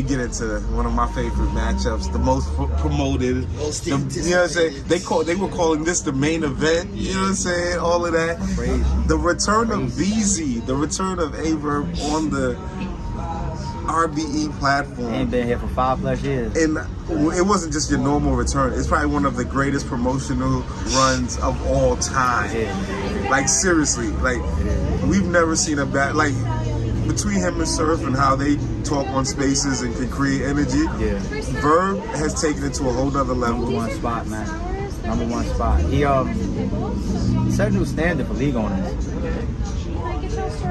we get into one of my favorite matchups, the most promoted. Most you know what I'm saying? They were calling this the main event. You know what I'm saying? All of that. Crazy. The return of VZ, the return of Verb on the RBE platform. Ain't been here for 5+ years. And it wasn't just your normal return. It's probably one of the greatest promotional runs of all time. Like seriously, like we've never seen a bad, like between him and Surf and how they talk on spaces and can create energy. Yeah. Verb has taken it to a whole nother level. Number 1 spot, man. Number 1 spot. He set a new standard for league owners.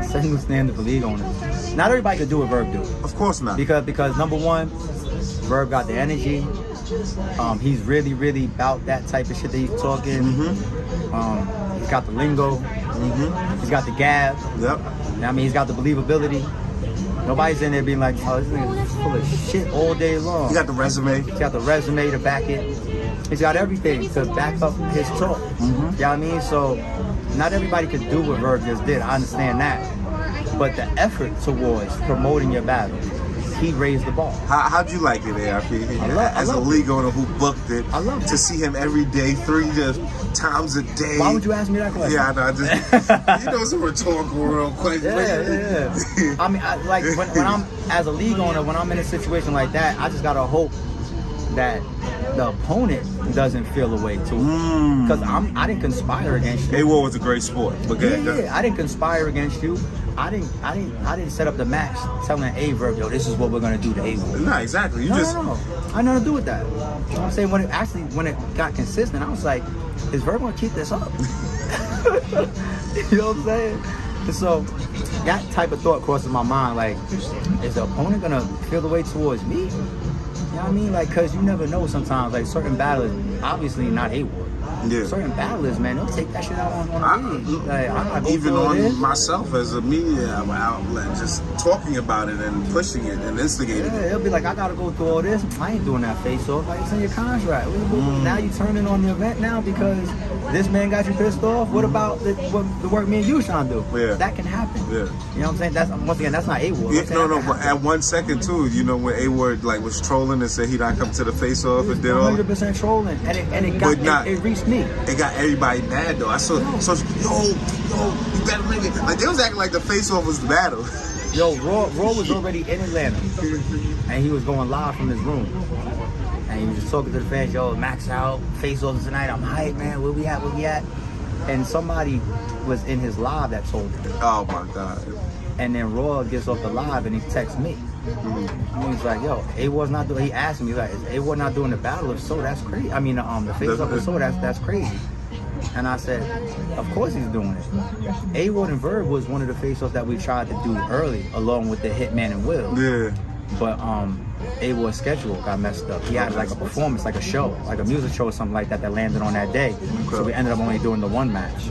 Set a new standard for league owners. Not everybody could do what Verb do. Of course not. Because number 1, Verb got the energy. He's really, really about that type of shit that he's talking. He's got the lingo. He's got the gab. Yep. I mean, he's got the believability. Nobody's in there being like, oh, this nigga's full of shit all day long. He got the resume. He's got the resume to back it. He's got everything to back up his talk. You know what I mean? So, not everybody could do what Verb just did. I understand that. But the effort towards promoting your battle, he raised the bar. How'd you like it, ARP? As a league owner who booked it, I love it. To see him every day, 3 times a day. Why would you ask me that question? Yeah, I know. It's a rhetorical real question. Yeah. I mean, when I'm as a league owner, when I'm in a situation like that, I just gotta hope that the opponent doesn't feel away too, because I didn't conspire against you. A-War was a great sport. Yeah, I didn't conspire against you. I didn't set up the match telling Verb, yo, this is what we're gonna do to A-War. No, exactly. No. I had nothing to do with that. You know what I'm saying? When it got consistent, I was like, is Verb gonna keep this up? You know what I'm saying? And so that type of thought crosses my mind, like, is the opponent gonna feel the way towards me? You know what I mean? Like, cause you never know sometimes, like certain battlers, obviously not A-War. Yeah. Certain battlers, man, they'll take that shit out on the league. Like, I'm not even on this. Myself as a media outlet, just talking about it and pushing it and instigating it. They'll be like, I gotta go through all this. I ain't doing that face off. Like, it's in your contract. Now you turning on the event now because this man got you pissed off. What about the work me and you trying to do? Yeah. That can happen. Yeah. You know what I'm saying? That's once again, that's not A-War. Yeah, no, but at 1 second too, you know, when A-War like was trolling and said he not come to the face off and did all 100% trolling, and it reached me. It got everybody mad though. I saw yo, you better make it. Like they was acting like the face off was the battle. Yo, Raw was already in Atlanta, and he was going live from his room, and he was just talking to the fans. Yo, Max out, face off tonight. I'm hyped, man. Where we at? And somebody was in his live that told him. Oh my God. And then Raw gets off the live and he texts me. And he's like, yo, A-War's not doing. He asked me, like, is A-War not doing the battle? If so, that's crazy. I mean, the face off. If so, that's crazy. And I said, of course he's doing it. A-War and Verb was one of the face-offs that we tried to do early, along with the Hitman and Will. Yeah. But A-War's schedule got messed up. He had like a performance, like a show, like a music show or something like that landed on that day. Okay. So we ended up only doing the one match.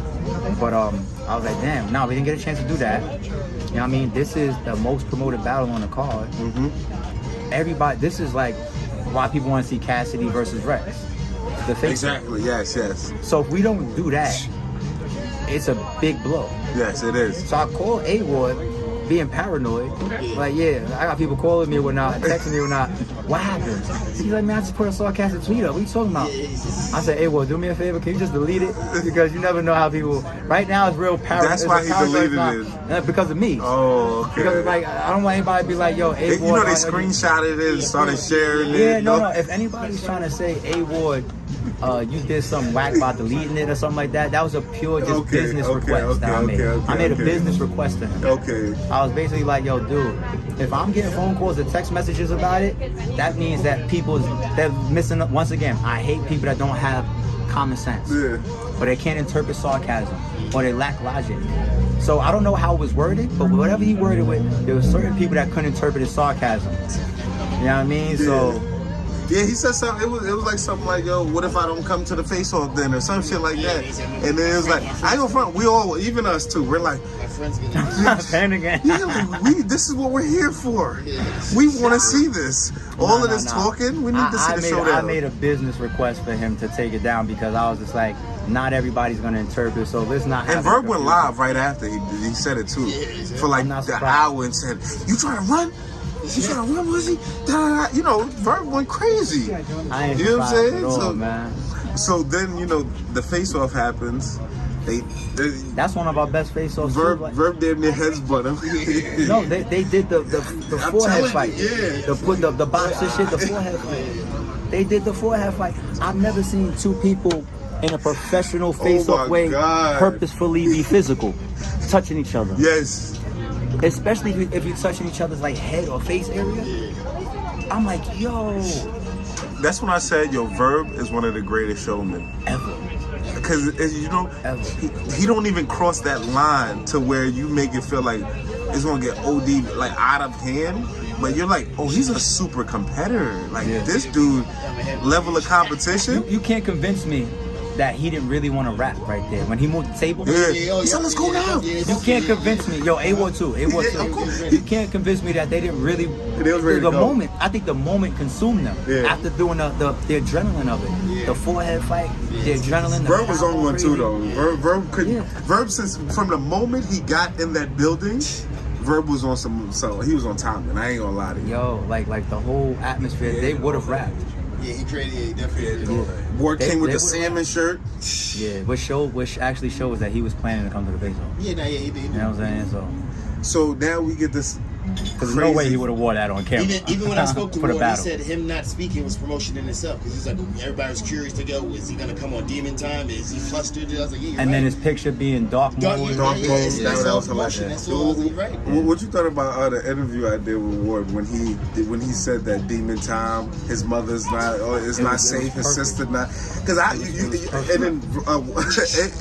But I was like, damn, no, we didn't get a chance to do that. You know what I mean? This is the most promoted battle on the card. Everybody, this is like why people want to see Cassidy versus Rex. Exactly, yes. So if we don't do that, it's a big blow. Yes, it is. So I called A-Ward, being paranoid. Like, yeah, I got people calling me or whatnot, texting me or not. What happened? He's like, man, I just put a sarcastic tweet up. What are you talking about? I said, A-Ward, do me a favor. Can you just delete it? Because you never know how people... Right now, it's real paranoid. That's why he deleted it. Because of me. Oh, okay. Because, like, I don't want anybody to be like, yo, A-Ward... You know, they screenshotted it and started sharing it. Yeah, no. If anybody's trying to say, A-Ward... you did something whack by deleting it or something like that. That was a pure business request that I made. I made a business request to him. Okay. I was basically like, yo, dude, if I'm getting phone calls or text messages about it, that means that they're missing up. Once again, I hate people that don't have common sense. Yeah. Or they can't interpret sarcasm. Or they lack logic. So I don't know how it was worded, but whatever he worded with, there were certain people that couldn't interpret his sarcasm. You know what I mean? Yeah. So... Yeah, he said something. It was like something like, yo, what if I don't come to the face-off then, or some shit like that. And then it was like, I ain't gonna front. We all, even us too, we're like, panicking. Yeah, like, this is what we're here for. We want to see this. All of this talking, we need to see the showdown. I made a business request for him to take it down because I was just like, not everybody's gonna interpret, so let's not. And Verb went live right after he said it too, for like the hour and said, "You trying to run? He's like, where was he? You know, Verb went crazy. I ain't You know what I'm saying? at all, So, man. So then, you know, the face-off happens. They That's one of our best face-offs. Verb damn near heads butt him. No, they did the forehead fight. Yeah. The boxer shit, the forehead fight. They did the forehead fight. I've never seen two people in a professional face-off way God. purposefully be physical, touching each other. Yes. Especially if you're touching each other's like head or face area. I'm like, yo. That's when I said, yo, Verb is one of the greatest showmen Ever. because you know he don't even cross that line to where you make it feel like it's gonna get OD like out of hand, but you're like, oh, he's a super competitor. Like this dude, level of competition. You can't convince me that he didn't really want to rap right there when he moved the table. Yeah, he said, let's go now. You can't convince me, yo, A-Ward too. You can't convince me that they didn't really. They was ready to go. Moment, I think the moment consumed them after doing the adrenaline of it, the forehead fight, the adrenaline. Verb was on one too though. Verb couldn't. Verb since from the moment he got in that building, Verb was on some. So he was on time, and I ain't gonna lie to you. Yo, like the whole atmosphere, they would have rapped. Yeah, he definitely did. Ward came with the salmon shirt. Yeah, which actually shows that he was planning to come to the face off. Yeah, he did. You know what I'm saying? So now we get this. Because there's no way he would have wore that on camera. Even when I spoke to for the Ward, he battle. said him not speaking was promotion in itself. Because he's like, everybody was curious to go. Is he gonna come on Demon Time? Is he flustered? I was like, yeah, and then his picture being dark mode. Dark mode. That was promotion. hilarious. That's all. You're right. What you thought about the interview I did with Ward when he said that Demon Time, his mother's not, it's not safe, his sister not, because and then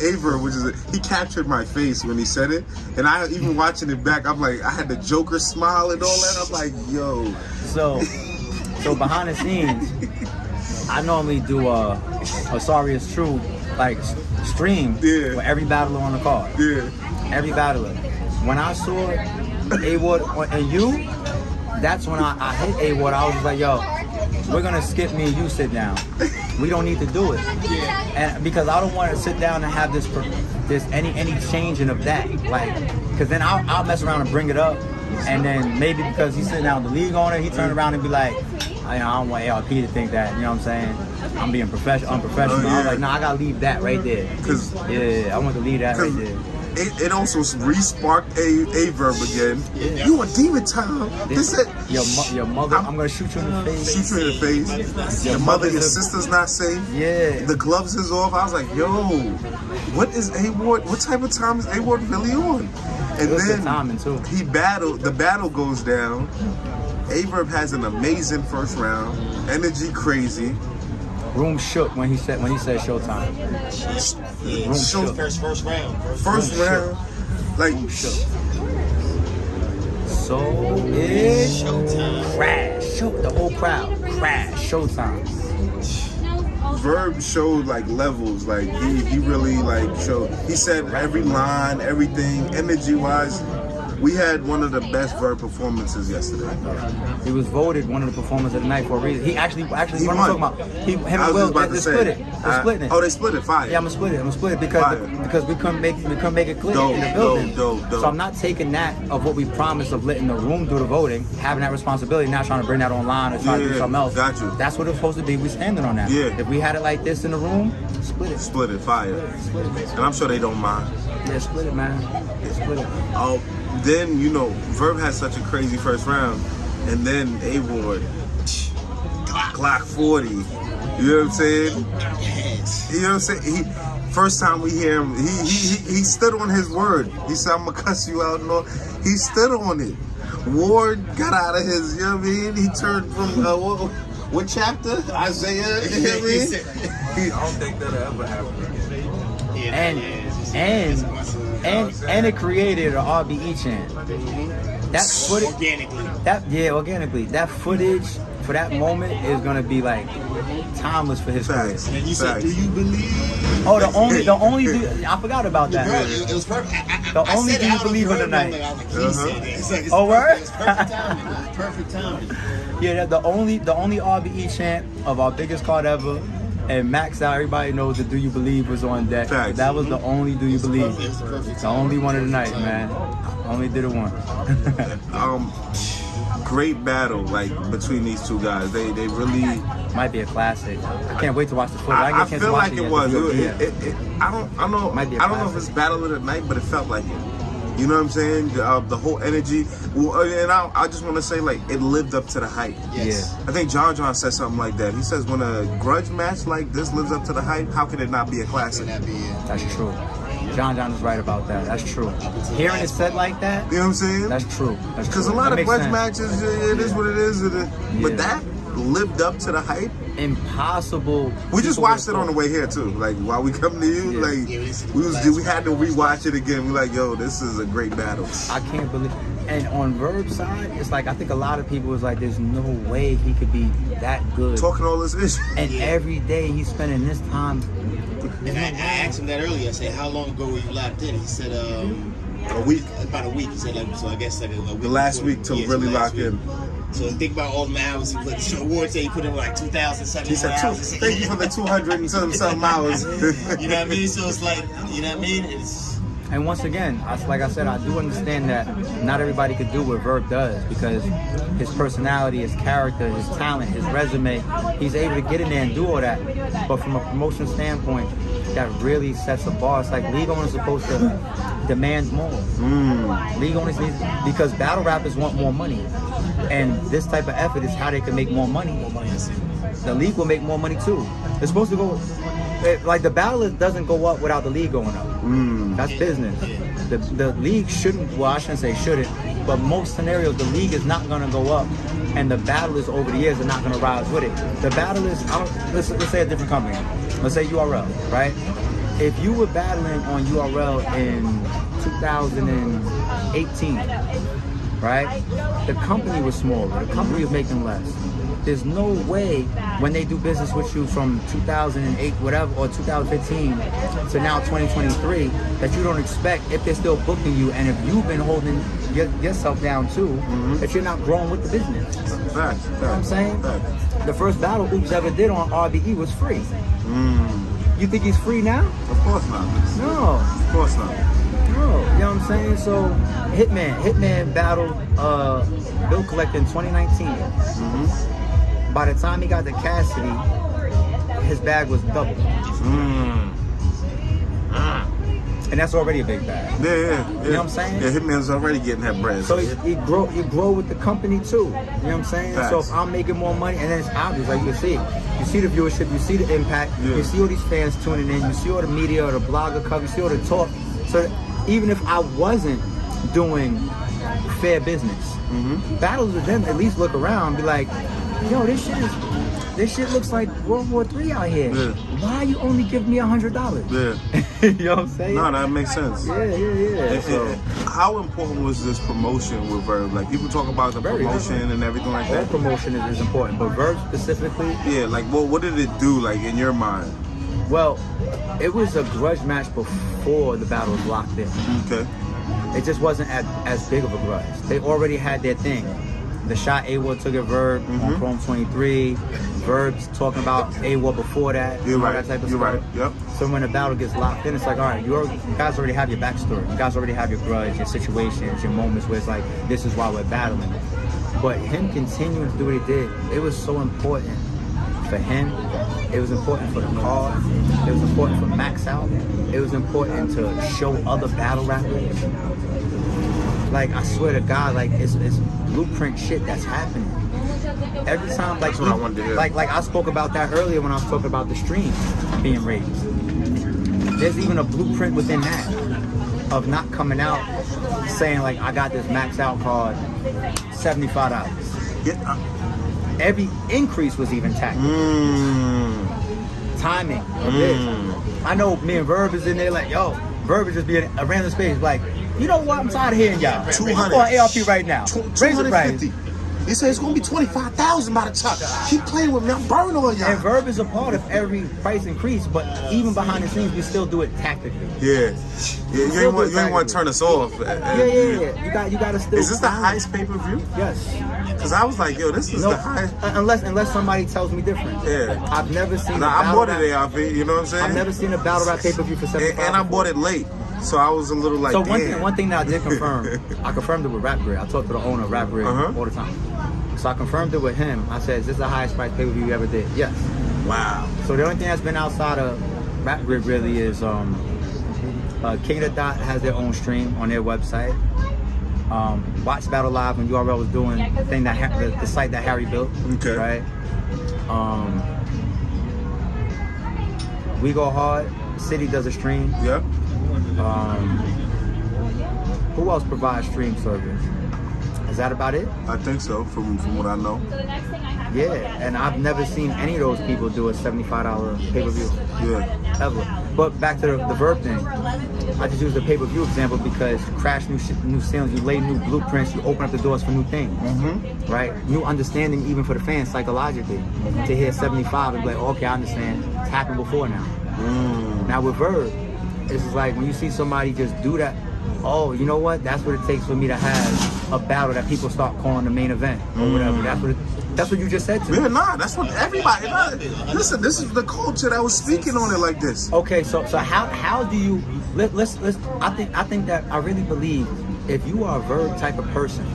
Aver, which is he captured my face when he said it, and I even watching it back, I'm like, I had the Joker smile and all that. I'm like, yo. So behind the scenes, I normally do a Sorry It's True like stream for every battler on the card. Yeah. Every battler. When I saw A-Ward and you, that's when I hit A-Ward. I was just like, yo, we're gonna skip me and you sit down. We don't need to do it. And because I don't want to sit down and have this any changing of that. Like, because then I'll mess around and bring it up. And then maybe because he's sitting down with the league on it, he turn around and be like, I don't want ARP to think that, you know what I'm saying? I'm being unprofessional. I was like, nah, I gotta leave that right there. I want to leave that right there. It also re-sparked a Verb again. Yeah. You a Demon Time. This it. Your mother, I'm gonna shoot you in the face. Shoot you in the face. Your mother, your sister's not safe. Yeah. The gloves is off. I was like, yo, what is A-Ward? What type of time is A-Ward really on? And then the battle goes down. A-Verb has an amazing first round. Energy crazy. Room shook when he said showtime. Room shook. First round. First round. Like shook. So it's showtime. Crash. The whole crowd. Crash. Showtime. Verb showed like levels, like he really like showed. He said every line, everything, energy wise. We had one of the best Verb performances yesterday. He was voted one of the performers of the night for a reason. He actually he what won. I'm talking about. Him and Will, they split it. They're splitting it. Oh, they split it. Fire. Yeah, I'm gonna split it because we couldn't make it clear in the building. Dope. So I'm not taking that of what we promised of letting the room do the voting, having that responsibility, not trying to bring that online or trying to do something else. Got you. That's what it's supposed to be. We standing on that. Yeah. If we had it like this in the room, split it. Split it. Fire. Split it. And I'm sure they don't mind. Yeah, split it, man. Split it. Oh, then Verb had such a crazy first round, and then A-Ward, Glock 40. You know what I'm saying? Yes. You know what I'm saying? First time we hear him, he stood on his word. He said, I'm gonna cuss you out and all. He stood on it. Ward got out of his, you know what I mean? He turned from, what chapter? Isaiah, you know what I mean? I don't think that'll ever happen again. And it created an RBE chant. That footage, organically. That footage for that moment is gonna be like timeless for his career. And you said, do you believe? Oh, the only I forgot about that. It was perfect. The only do you believe in the night. Oh, word? It's perfect timing. It's perfect timing. Yeah, the only RBE chant of our biggest card ever. And Max out, everybody knows the Do You Believe was on deck. Facts. That was the only Do You Believe. Perfect. The only one of the night, man. Only did it once. great battle like between these two guys. They really. Might be a classic. I can't wait to watch the footage. I feel like it was. I don't know. Might be a I don't know if it's Battle of the Night, but it felt like it. You know what I'm saying? The whole energy. Well, and I just want to say, like, it lived up to the hype. Yes. Yeah. I think John said something like that. He says, when a grudge match like this lives up to the hype, how can it not be a classic? Can that be it? That's true. John is right about that. That's true. Hearing it said like that, You know what I'm saying? that's true. That's Because a true. lot That of makes grudge sense. matches, it is what it is. But Yeah. that lived up to the hype. Impossible. We just people watched it would on the have way here too. Like while we come to you, Yeah. like Yeah, we had to rewatch it again. We like, yo, this is a great battle. I can't believe. And on Verb's side, it's like I think a lot of people was like, "There's no way he could be that good." Talking all this ish. And every day he's spending this time. And I asked him that earlier. I said, "How long ago were you locked in?" He said, A week. about a week." He said, like, so I guess like a week. The last before- week to yeah, really the last lock in. So think about all the hours he put. The award say he put in like 2,700 He said, hours. thank you for the 200 and something hours. You know what I mean? So it's like, you know what I mean? It's And once again, like I said, I do understand that not everybody could do what Verb does because his personality, his character, his talent, his resume, he's able to get in there and do all that. But from a promotion standpoint, that really sets a bar. It's like league owners are supposed to demand more. League owners need, because battle rappers want more money. And this type of effort is how they can make more money. The league will make more money too. It's supposed to go, like the battle doesn't go up without the league going up. That's business. The league shouldn't, well, I shouldn't say shouldn't, but most scenarios, the league is not going to go up, and the battlers over the years are not going to rise with it. The battlers, let's say a different company. Let's say URL, right? If you were battling on URL in 2018, right? The company was smaller. The company was making less. There's no way when they do business with you from 2008, whatever, or 2015 to now 2023, that you don't expect, if they're still booking you and if you've been holding yourself down too, that you're not growing with the business. Facts. You know what I'm saying? The first battle Oops ever did on RBE was free. You think he's free now? Of course not. No. Of course not. No. You know what I'm saying? So Hitman battled Bill Collector in 2019. By the time he got to Cassidy, his bag was double. And that's already a big bag. Yeah. You know what I'm saying? Yeah, Hitman's already getting that bread. So you grow with the company too. You know what I'm saying? Facts. So if I'm making more money, and then it's obvious, like you see the viewership, you see the impact, Yeah. you see all these fans tuning in, you see all the media or the blogger cover, you see all the talk. So even if I wasn't doing fair business, battles with them at least look around and be like, yo, this shit looks like World War III out here. Yeah. Why you only give me $100? Yeah. You know what I'm saying? No, that makes sense. Yeah. So, How important was this promotion with Verb? Like people talk about the Very promotion important. and everything like all that. promotion is important, but Verb specifically, Yeah, like what did it do like in your mind? well, it was a grudge match before the battle was locked in. Okay. It just wasn't as big of a grudge. They already had their thing. The shot A-War took at Verb on Chrome 23. Verb's talking about A-War before that. You're all right. That type of You're stuff. right. Yep. So when the battle gets locked in, it's like, all right, you guys already have your backstory. You guys already have your grudge, your situations, your moments where it's like, this is why we're battling. But him continuing to do what he did, it was so important for him. It was important for the cause. It was important for Max Out. It was important to show other battle rappers. Like, I swear to God, like, it's blueprint shit that's happening. Every time, like, That's what I wanted to hear. like I spoke about that earlier when I was talking about the stream being raised. There's even a blueprint within that of not coming out saying, like, I got this Max Out card, $75. Yeah. Every increase was even tacked. Timing of this. I know me and Verb is in there like, yo, Verb is just being a random space. Like, you know what? I'm tired of hearing y'all. 200. On ARP right now. Raise the price. 250. He said it's gonna be 25,000 by the time. Keep playing with me. I'm burning on y'all. And Verb is a part of every price increase, but even behind the scenes, we still do it tactically. Yeah. You ain't want to turn us off. Yeah. You gotta still. Is this the highest pay-per-view? Yes. Because I was like, yo, this is No, the highest. unless somebody tells me different. Yeah. I've never seen. Nah, I bought it ARP, you know what I'm saying? I've never seen a battle rap pay-per-view for $75. And I bought it late. So I was a little like, So damn. one thing that I did confirm, I confirmed it with Rap Grid. I talk to the owner of Rap Grid all the time. So I confirmed it with him. I said, is this the highest price pay-per-view you ever did? Yes. Wow. So the only thing that's been outside of Rap Grid really is King of the Dot has their own stream on their website. Watch Battle Live when URL was doing the thing that the site that Harry built. Okay. Right. We Go Hard. City does a stream. Yep. Who else provides stream service? Is that about it? I think so, from what I know. Yeah, and I've never seen any of those people do a $75 pay-per-view. Yeah. Ever. But back to the Verb thing. I just use the pay-per-view example because you crash new ceilings, you lay new blueprints, you open up the doors for new things. Mm-hmm. Right? New understanding even for the fans psychologically. To hear 75 and be like, okay, I understand. It's happened before now. Now with Verb, it's just like when you see somebody just do that, oh, you know what? That's what it takes for me to have a battle that people start calling the main event or whatever. That's what you just said to me. Yeah, nah, that's what everybody. Nah, listen, this is the culture that was speaking on it like this. Okay, so how do you let's I think that I really believe if you are a Verb type of person,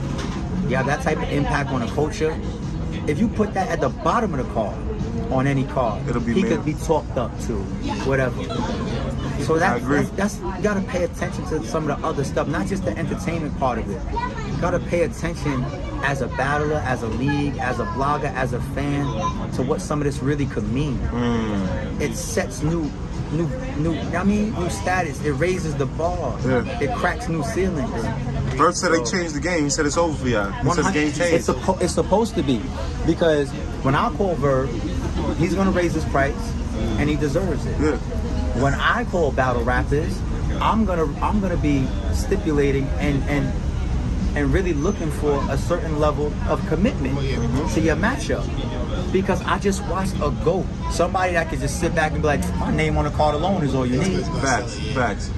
you have that type of impact on the culture. If you put that at the bottom of the card on any card, It'll be he made. could be talked up to, whatever. So I agree. that's you gotta pay attention to some of the other stuff, not just the entertainment part of it. You gotta pay attention as a battler, as a league, as a blogger, as a fan, to what some of this really could mean. It sets new status. It raises the bar. Yeah. It cracks new ceilings. Verb said they changed the game. He said it's over for y'all. He said the game changed. It's supposed to be, because when I call Verb, he's gonna raise his price, and he deserves it. Yeah. When I call battle rappers, I'm gonna be stipulating and really looking for a certain level of commitment to your matchup. Because I just watched a GOAT, somebody that could just sit back and be like, my name on the card alone is all you need. Facts.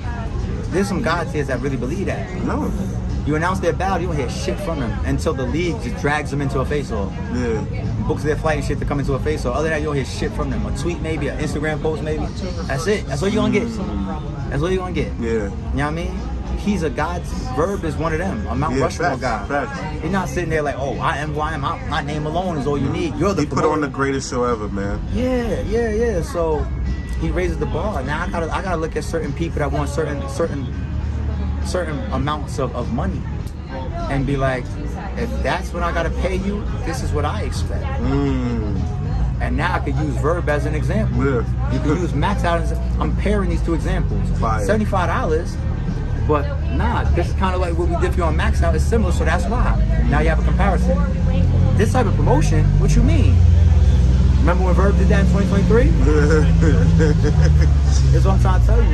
There's some God tiers that really believe that. No. You announce their battle, you don't hear shit from them until the league just drags them into a face-off. Yeah. Books their flight and shit to come into a face-off. Other than that, you don't hear shit from them. A tweet maybe, an Instagram post maybe. That's it. That's all you're gonna get. That's all you're gonna get. Yeah. You know what I mean? He's a God. Verb is one of them. A Mount Rushmore guy. Facts. He's not sitting there like, oh, I am who I am. My name alone is all you need. You're the He put on the greatest show ever, man. Yeah. So he raises the bar. Now I gotta look at certain people that want certain amounts of money, and be like, if that's what I gotta pay you, this is what I expect. And now I could use Verb as an example. Yeah. You can use Max out as I'm pairing these two examples. Fire. $75, but nah, this is kind of like what we did for you on Max Out. It's similar, so that's why. Now you have a comparison. This type of promotion, what you mean? Remember when Verb did that in 2023? That's what I'm trying to tell you.